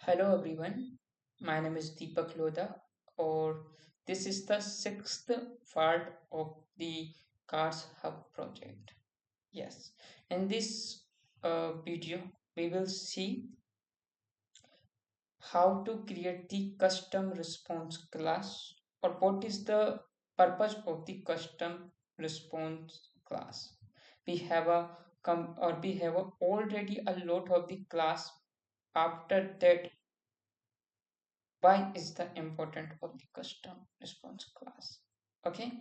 Hello everyone, my name is Deepak Lodha, or this is the sixth part of the Carshub project. Yes, in this video, we will see how to create the custom response class, or what is the purpose of the custom response class. We have already a lot of the class. After that, why is the important of the custom response class? Okay,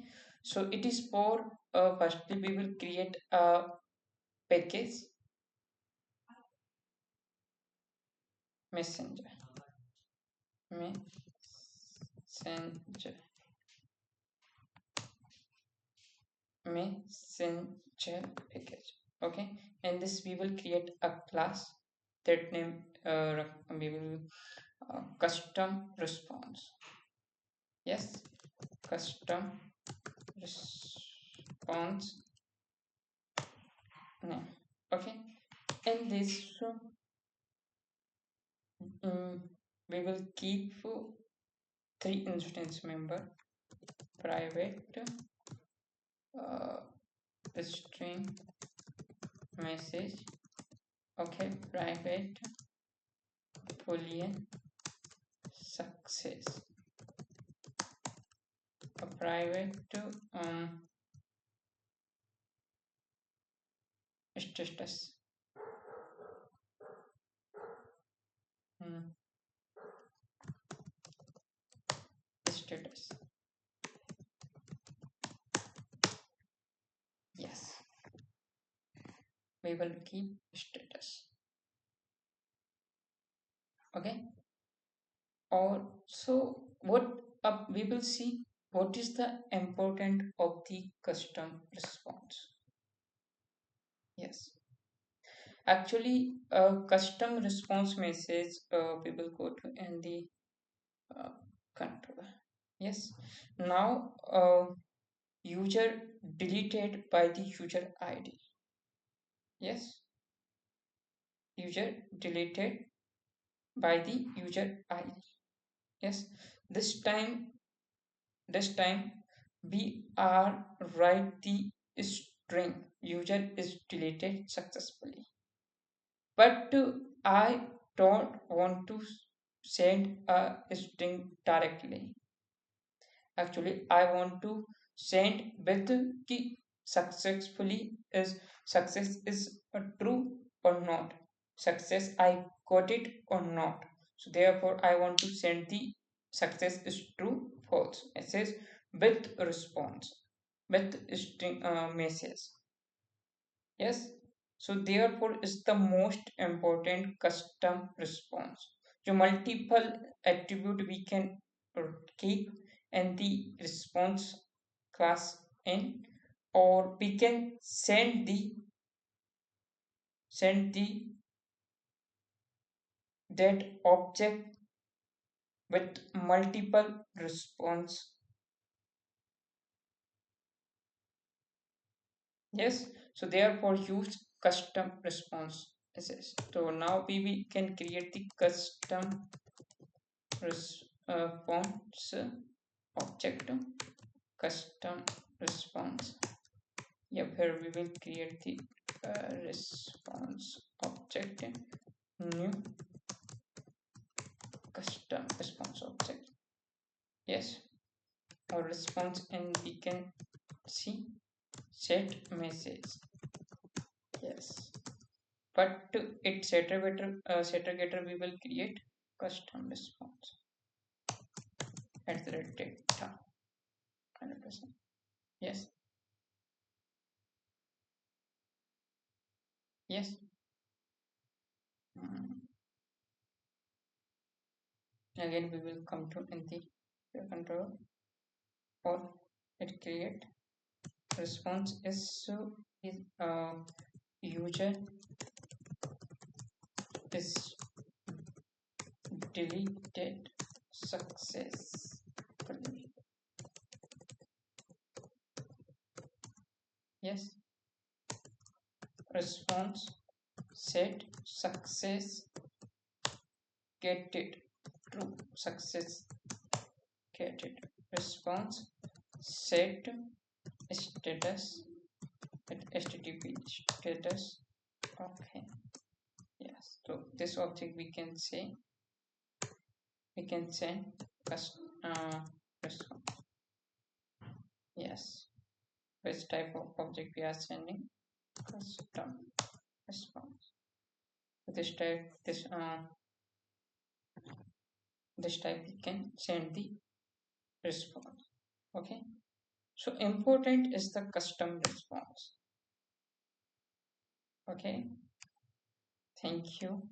so it is for firstly we will create a package messenger messenger messenger package. Okay, and this we will create a class that name we will custom response. Yes, custom response name. Okay, and this we will keep three instance member: private, uh, string message, okay, private boolean success, a private status. mm, Status. Yes, we will keep status. Okay, also what we will see what is the important of the custom response. Yes, actually custom response message we will go to in the uh, controller. Yes, now user deleted by the user ID. Yes, user deleted by the user ID. Yes, this time this time we are write the string user is deleted successfully, but I don't want to send a string directly. Actually, I want to send with the successfully is success is true or not. Success I got it or not. So therefore, I want to send the success is true false message with response with string message. Yes. So therefore is the most important custom response. So multiple attribute we can keep and the response class in, or we can send the that object with multiple response. Yes, so therefore use custom response. Yes. So now we can create the custom response object, custom response. Yep, here we will create the response object, new custom response object. Yes, our response, and we can see set message. Yes, but it setter getter we will create custom response at the rate data 100%. Yes, yes. Mm. Again we will come to in the control, or it create response is so is user is deleted successfully. Yes, response set success get it true, success, get it response, set status at http status. Okay, yes, so this object we can say, we can send response. Yes, which type of object we are sending? Custom response. This type, this type we can send the response. Okay, so important is the custom response. Okay, thank you.